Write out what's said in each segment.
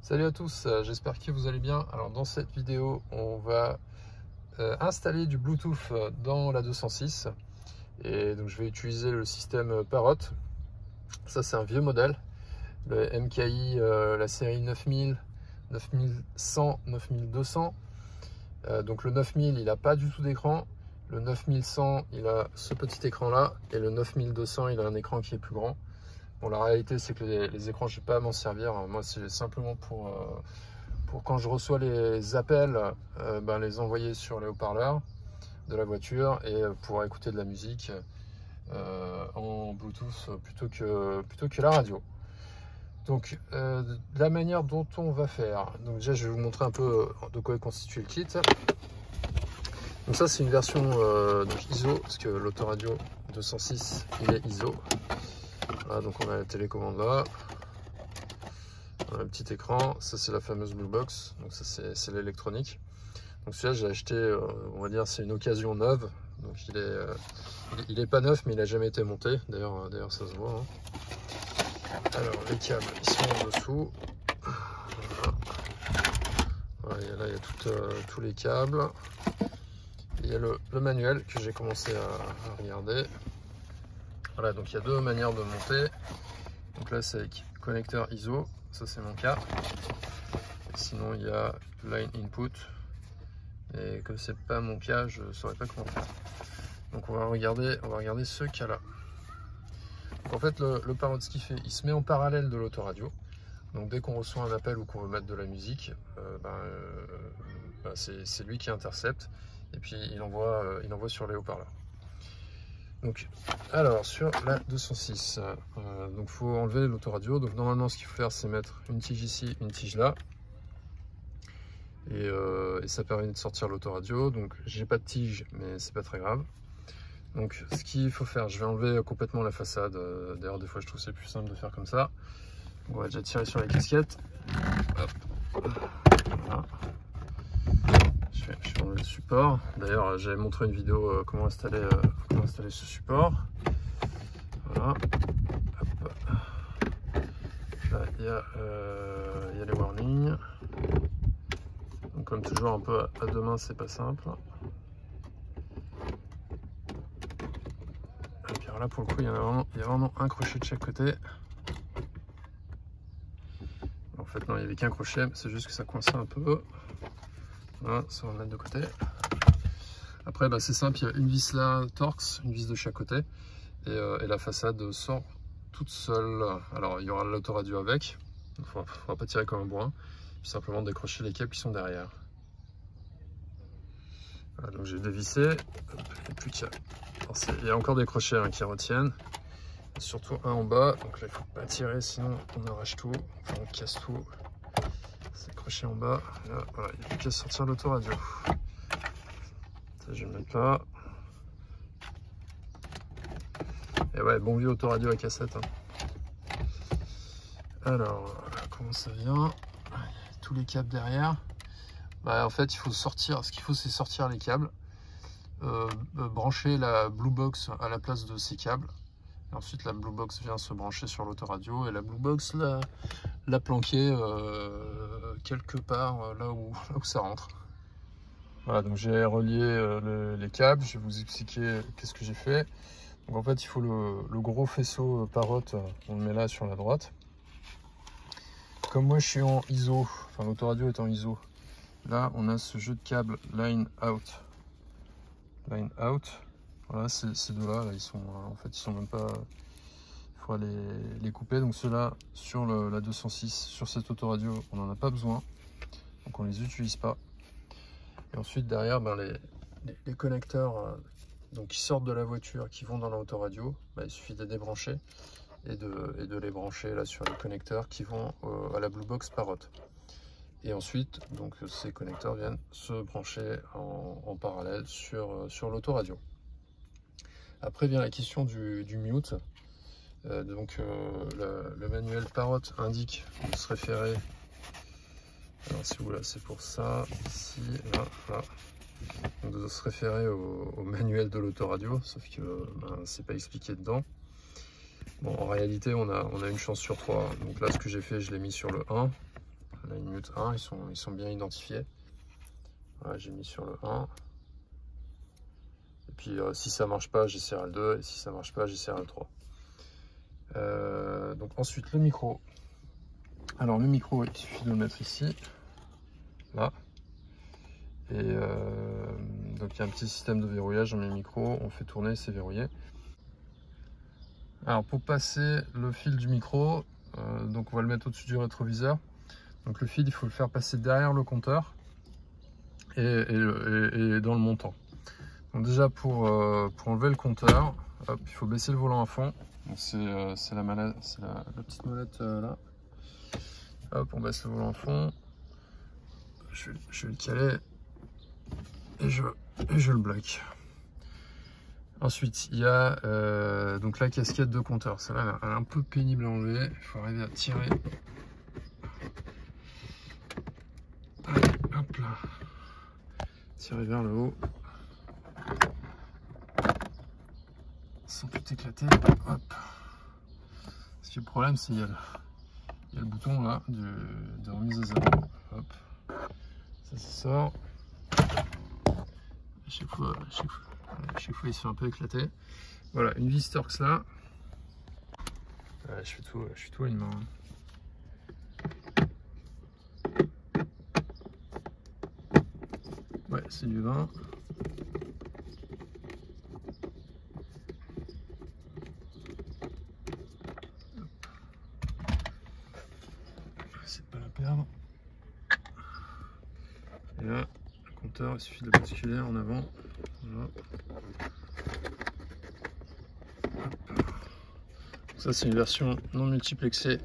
Salut à tous, j'espère que vous allez bien. Alors dans cette vidéo, on va installer du Bluetooth dans la 206 et donc je vais utiliser le système Parrot. Ça c'est un vieux modèle, le MKI, la série 9000, 9100, 9200. Donc le 9000 il n'a pas du tout d'écran, le 9100 il a ce petit écran là et le 9200 il a un écran qui est plus grand. Bon, la réalité c'est que les écrans je ne vais pas m'en servir, moi c'est simplement pour quand je reçois les appels, les envoyer sur les haut-parleurs de la voiture et pouvoir écouter de la musique en Bluetooth plutôt que la radio. Donc la manière dont on va faire, donc déjà je vais vous montrer un peu de quoi est constitué le kit. Donc ça c'est une version donc ISO, parce que l'autoradio 206 il est ISO. Voilà, donc on a la télécommande là, on a un petit écran, ça c'est la fameuse Blue Box, donc ça c'est l'électronique. Donc celui-là j'ai acheté, on va dire c'est une occasion neuve, donc il est pas neuf mais il n'a jamais été monté, d'ailleurs ça se voit. Hein. Alors les câbles ils sont en dessous, voilà, là il y a tous les câbles, il y a le manuel que j'ai commencé à regarder. Voilà, donc il y a deux manières de monter. Donc là c'est avec connecteur ISO, ça c'est mon cas. Sinon il y a line input, et comme c'est pas mon cas, je saurais pas comment faire. Donc on va regarder ce cas là. En fait le Parrot, ce qu'il fait, il se met en parallèle de l'autoradio. Donc dès qu'on reçoit un appel ou qu'on veut mettre de la musique, c'est lui qui intercepte et puis il envoie sur les haut-parleurs. Donc, alors sur la 206, donc faut enlever l'autoradio. Donc normalement ce qu'il faut faire c'est mettre une tige ici, une tige là, et ça permet de sortir l'autoradio. Donc j'ai pas de tige mais c'est pas très grave. Donc ce qu'il faut faire, je vais enlever complètement la façade. D'ailleurs des fois je trouve c'est plus simple de faire comme ça. On va déjà tirer sur la casquette. Hop. Voilà. Je vais enlever le support. D'ailleurs j'avais montré une vidéo comment installer ce support. Voilà. Hop. Là il y a les warnings. Donc comme toujours un peu à deux mains, c'est pas simple. Et puis alors là pour le coup il y a vraiment un crochet de chaque côté. En fait non, il n'y avait qu'un crochet, c'est juste que ça coinçait un peu. Voilà, ça va mettre de côté. Après c'est simple, il y a une vis là Torx, une vis de chaque côté, et la façade sort toute seule. Alors il y aura l'autoradio avec, il ne faudra pas tirer comme un bourrin, puis simplement décrocher les câbles qui sont derrière. Voilà, donc j'ai dévissé, et puis il y a encore des crochets qui retiennent, surtout un en bas, donc là il ne faut pas tirer sinon on arrache tout, enfin on casse tout. C'est crochet en bas, là, voilà, il n'y a plus qu'à sortir l'autoradio. Ça je vais le mettre là. Et ouais, bon vieux autoradio à cassette. Hein. Alors, comment ça vient? Tous les câbles derrière. En fait, il faut sortir. Ce qu'il faut, c'est sortir les câbles, brancher la Blue Box à la place de ces câbles. Et ensuite, la Blue Box vient se brancher sur l'autoradio et la Blue Box la planquer quelque part là où ça rentre. Voilà, donc j'ai relié les câbles. Je vais vous expliquer qu'est-ce que j'ai fait. Donc en fait, il faut le gros faisceau Parrot, on le met là sur la droite. Comme moi je suis en ISO, enfin l'autoradio est en ISO, là on a ce jeu de câbles line out. Voilà, ces deux-là, ils sont même pas, il faudra les couper. Donc ceux-là sur la 206, sur cette autoradio, on n'en a pas besoin, donc on les utilise pas. Et ensuite derrière, les connecteurs donc qui sortent de la voiture, qui vont dans l'autoradio, il suffit de les débrancher et de les brancher là sur les connecteurs qui vont à la Blue Box Parrot. Et ensuite, donc ces connecteurs viennent se brancher en parallèle sur l'autoradio. Après vient la question du mute. Le manuel Parrot indique de se référer. Alors si vous là, c'est pour ça, ici, là. Donc de se référer au manuel de l'autoradio, sauf que c'est pas expliqué dedans. Bon, en réalité, on a une chance sur 3. Donc là, ce que j'ai fait, je l'ai mis sur le 1. line mute 1, ils sont bien identifiés. Voilà, j'ai mis sur le 1. Et puis si ça marche pas, j'essaierai le 2. Et si ça marche pas, j'essaierai le 3. Donc ensuite le micro. Alors le micro, il suffit de le mettre ici, là. Et donc il y a un petit système de verrouillage dans mes micros. On fait tourner, c'est verrouillé. Alors pour passer le fil du micro, donc on va le mettre au-dessus du rétroviseur. Donc le fil, il faut le faire passer derrière le compteur et dans le montant. Donc déjà pour enlever le compteur, hop, il faut baisser le volant à fond. C'est la petite molette là. Hop, on baisse le volant à fond. Je vais le caler et je le bloque. Ensuite, il y a donc la casquette de compteur. Celle-là, elle est un peu pénible à enlever. Il faut arriver à tirer. Allez, hop là. Tirer vers le haut. Sans tout éclater. Hop. Parce que le problème, c'est qu'il y a le bouton là de remise à zéro. Hop. Ça sort. À chaque fois, il se fait un peu éclater. Voilà, une vis Torx là. Je fais tout à une main. Ouais, c'est du 20. C'est pas la perdre. Et là, le compteur, il suffit de le basculer en avant. Voilà. Ça, c'est une version non multiplexée.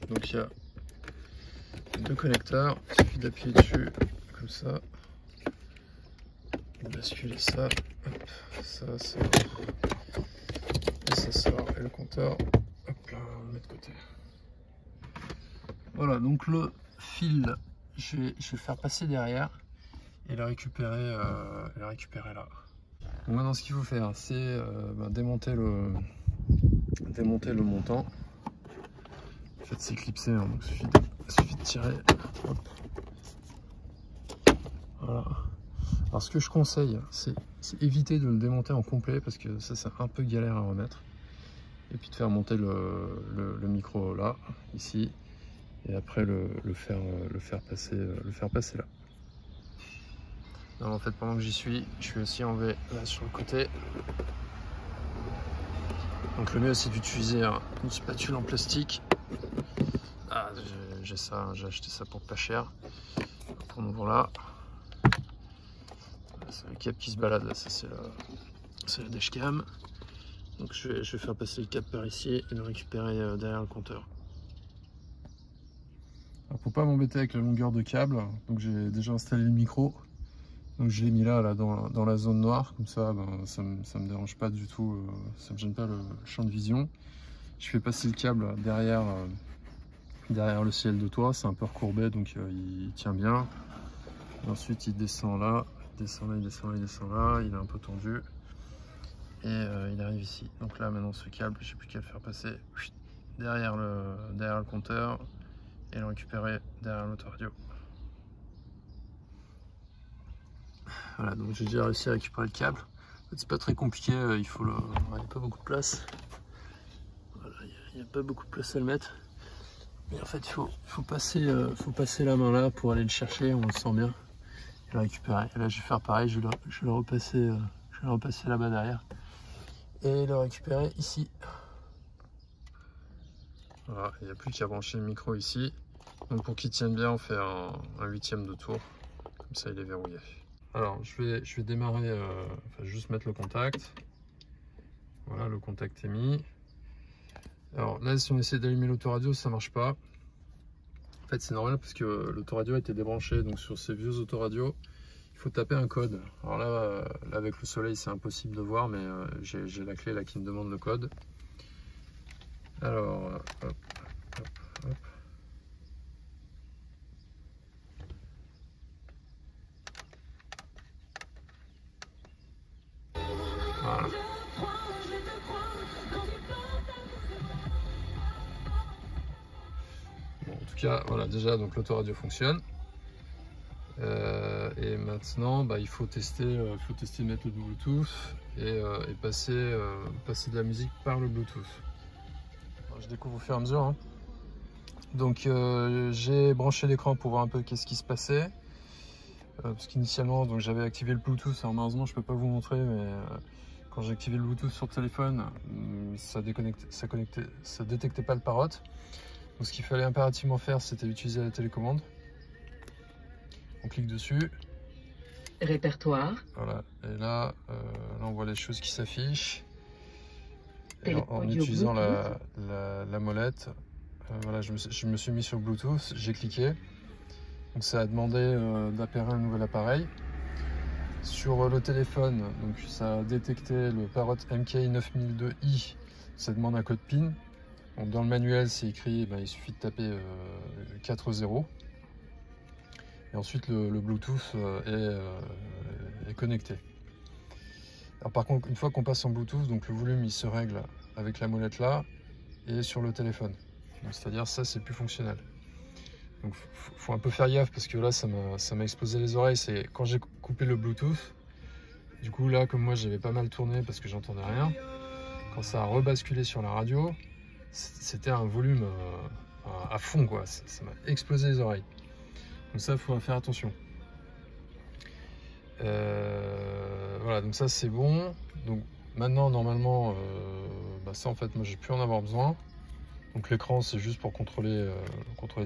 Donc il y a deux connecteurs. Il suffit d'appuyer dessus comme ça. De basculer ça. Hop, ça sort. Et ça sort. Et le compteur, hop là, on le met de côté. Voilà, donc le fil, je vais faire passer derrière et le récupérer là. Donc maintenant, ce qu'il faut faire, c'est démonter le montant. En fait, c'est clipsé, hein, donc il suffit de tirer. Hop. Voilà. Alors, ce que je conseille, c'est éviter de le démonter en complet parce que ça, c'est un peu galère à remettre. Et puis de faire monter le micro là, ici. Et après le faire passer là. Alors en fait, pendant que j'y suis, je vais aussi enlever là sur le côté. Donc le mieux, c'est d'utiliser une spatule en plastique. Ah, j'ai acheté ça pour pas cher. On ouvre là. C'est le câble qui se balade là, ça c'est la dashcam. Donc je vais faire passer le câble par ici et le récupérer derrière le compteur. Alors pour pas m'embêter avec la longueur de câble, donc j'ai déjà installé le micro. Donc je l'ai mis là dans la zone noire, comme ça, ça me dérange pas du tout, ça me gêne pas le champ de vision. Je fais passer le câble derrière le ciel de toit, c'est un peu recourbé donc il tient bien. Et ensuite il descend là, il descend là, il est un peu tendu. Et il arrive ici. Donc là maintenant ce câble, j'ai plus qu'à le faire passer derrière le compteur et le récupérer derrière l'autoradio. Voilà, donc j'ai déjà réussi à récupérer le câble. En fait, c'est pas très compliqué, il n'y a pas beaucoup de place. Voilà, il n'y a pas beaucoup de place à le mettre. Mais en fait, il faut passer la main là pour aller le chercher, on le sent bien. Et le récupérer. Et là, je vais faire pareil, je vais le repasser là-bas derrière. Et le récupérer ici. Voilà, il n'y a plus qu'à brancher le micro ici. Donc pour qu'il tienne bien, on fait un 1/8 de tour. Comme ça, il est verrouillé. Alors, je vais démarrer, juste mettre le contact. Voilà, le contact est mis. Alors là, si on essaie d'allumer l'autoradio, ça marche pas. En fait, c'est normal parce que l'autoradio a été débranché. Donc sur ces vieux autoradios, il faut taper un code. Alors là avec le soleil, c'est impossible de voir, mais j'ai la clé là qui me demande le code. Alors, hop. Voilà. Bon, en tout tout cas, voilà, déjà donc l'autoradio fonctionne. Et maintenant, bah, il faut tester, mettre le Bluetooth et passer de la musique par le Bluetooth. Alors, je découvre au fur et à mesure. Hein. Donc j'ai branché l'écran pour voir un peu qu'est-ce qui se passait. Parce qu'initialement, j'avais activé le Bluetooth. Alors malheureusement, je peux pas vous montrer, mais quand j'ai activé le Bluetooth sur le téléphone, ça détectait pas le Parrot. Donc ce qu'il fallait impérativement faire, c'était utiliser la télécommande. On clique dessus. Répertoire. Voilà. Et là, on voit les choses qui s'affichent. En utilisant la molette, voilà, je me suis mis sur Bluetooth, j'ai cliqué. Donc ça a demandé d'appairer un nouvel appareil. Sur le téléphone, donc ça a détecté le Parrot MK9002i. Ça demande un code PIN. Donc dans le manuel, c'est écrit, il suffit de taper 4 0. Et ensuite, le Bluetooth est connecté. Alors par contre, une fois qu'on passe en Bluetooth, donc le volume il se règle avec la molette là et sur le téléphone. C'est-à-dire ça, c'est plus fonctionnel. Donc faut un peu faire gaffe parce que là, ça m'a explosé les oreilles. C'est quand j'ai coupé le Bluetooth. Du coup là, comme moi, j'avais pas mal tourné parce que j'entendais rien. Quand ça a rebasculé sur la radio, c'était un volume à fond, quoi. Ça m'a explosé les oreilles. Donc ça, il faut faire attention. Voilà, donc ça c'est bon. Donc maintenant, normalement, ça en fait, moi j'ai pu en avoir besoin. Donc l'écran, c'est juste pour contrôler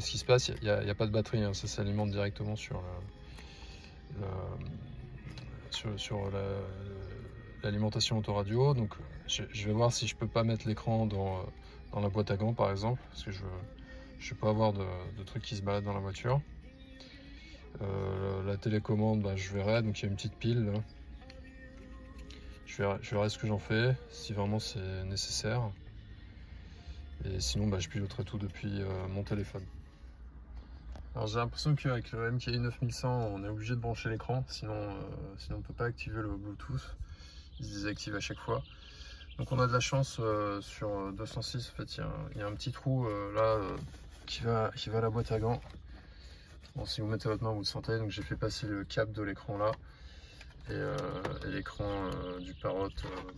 ce qui se passe. Il n'y a pas de batterie, hein. Ça s'alimente directement sur l'alimentation autoradio. Donc je vais voir si je peux pas mettre l'écran dans la boîte à gants par exemple, parce que je ne peux pas avoir de trucs qui se baladent dans la voiture. La télécommande, je verrai. Donc il y a une petite pile là. Je verrai ce que j'en fais, si vraiment c'est nécessaire. Et sinon, je piloterai tout depuis mon téléphone. Alors j'ai l'impression qu'avec le MKI 9100, on est obligé de brancher l'écran, sinon on ne peut pas activer le Bluetooth. Il se désactive à chaque fois. Donc on a de la chance sur 206, en fait, il y a un petit trou là qui va à la boîte à gants. Bon, si vous mettez votre main, vous le sentez. Donc j'ai fait passer le câble de l'écran là. Et l'écran du Parrot,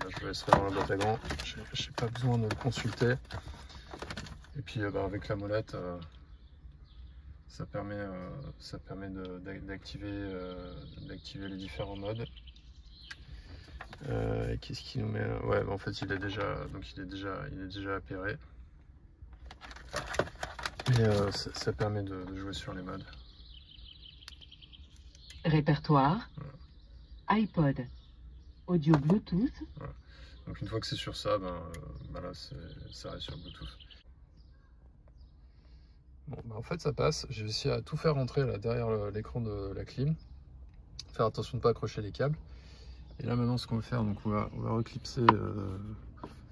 je le laisserai dans la boîte à gants. Je n'ai pas besoin de le consulter. Et puis avec la molette, ça permet d'activer les différents modes. Et qu'est-ce qu'il nous met là? Ouais, en fait il est déjà appairé. Et ça permet de jouer sur les modes. Répertoire. Voilà. iPod, audio Bluetooth. Voilà. Donc une fois que c'est sur ça, là ça reste sur Bluetooth. Bon, en fait ça passe. J'ai réussi à tout faire rentrer là derrière l'écran de la clim. Faire attention de ne pas accrocher les câbles. Et là maintenant ce qu'on va faire, donc on va reclipser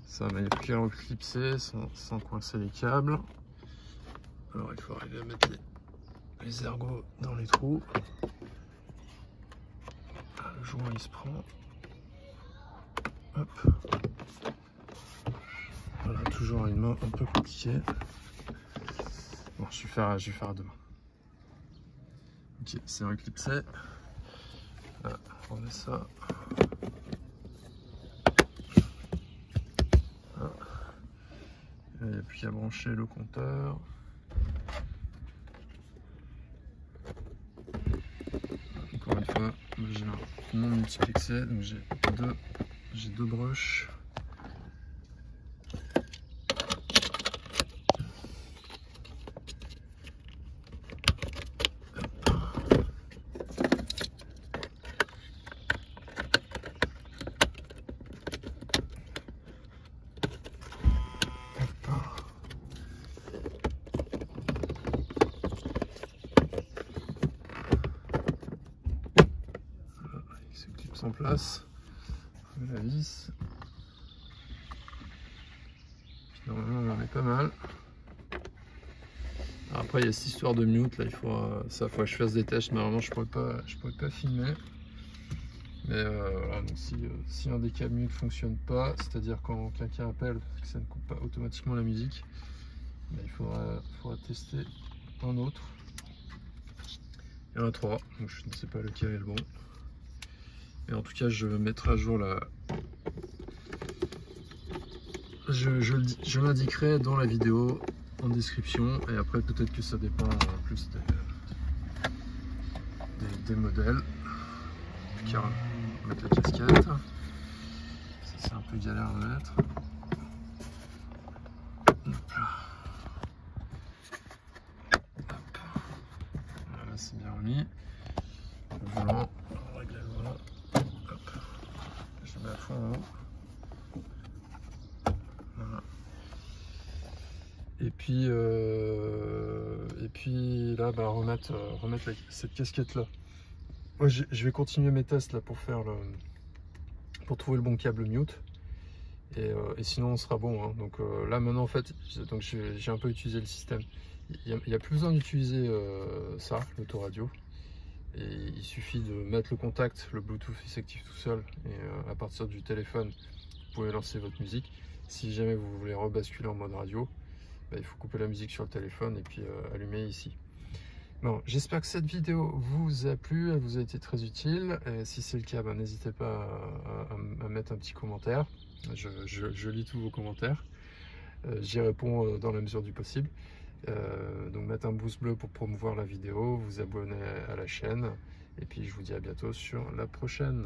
ça, mais il n'y a plus qu'à reclipser sans coincer les câbles. Alors il faut arriver à mettre les ergots dans les trous. Le joint il se prend. Hop. Voilà, toujours une main un peu compliquée. Bon, je vais faire à deux mains. Ok, c'est reclipsé. Là, on met ça. Voilà. Il n'y a plus qu'à brancher le compteur. Encore une fois, j'ai un non multiplexé, donc j'ai deux brushes. En place, la vis, puis normalement on en est pas mal. Alors après il y a cette histoire de mute là, il faut que je fasse des tests. Normalement je pourrais pas filmer, mais voilà. Donc si un des câbles mute fonctionne pas, c'est-à-dire quand quelqu'un appelle parce que ça ne coupe pas automatiquement la musique, il faudra tester un autre. Il y en a 3, donc je ne sais pas lequel est le bon. Et en tout cas, je mettrai à jour la... Je l'indiquerai dans la vidéo en description, et après peut-être que ça dépend plus des modèles. Plus qu'à mettre la casquette. C'est un peu galère à mettre. Hop là. Hop. Voilà, c'est bien remis. Le volant, on règle le volant. Hop. Je le mets à fond en haut. Voilà. Et puis là, bah, remettre cette casquette là. Moi, je vais continuer mes tests là pour pour trouver le bon câble mute. Et sinon on sera bon, hein. Donc là maintenant en fait, j'ai un peu utilisé le système. Il n'y a plus besoin d'utiliser ça, l'autoradio. Et il suffit de mettre le contact, le Bluetooth il s'active tout seul. Et à partir du téléphone, vous pouvez lancer votre musique. Si jamais vous voulez rebasculer en mode radio, bah, il faut couper la musique sur le téléphone et puis allumer ici. Bon, j'espère que cette vidéo vous a plu, elle vous a été très utile. Et si c'est le cas, bah, n'hésitez pas à mettre un petit commentaire. Je lis tous vos commentaires. J'y réponds dans la mesure du possible. Donc mettre un pouce bleu pour promouvoir la vidéo, vous abonner à la chaîne. Et puis je vous dis à bientôt sur la prochaine.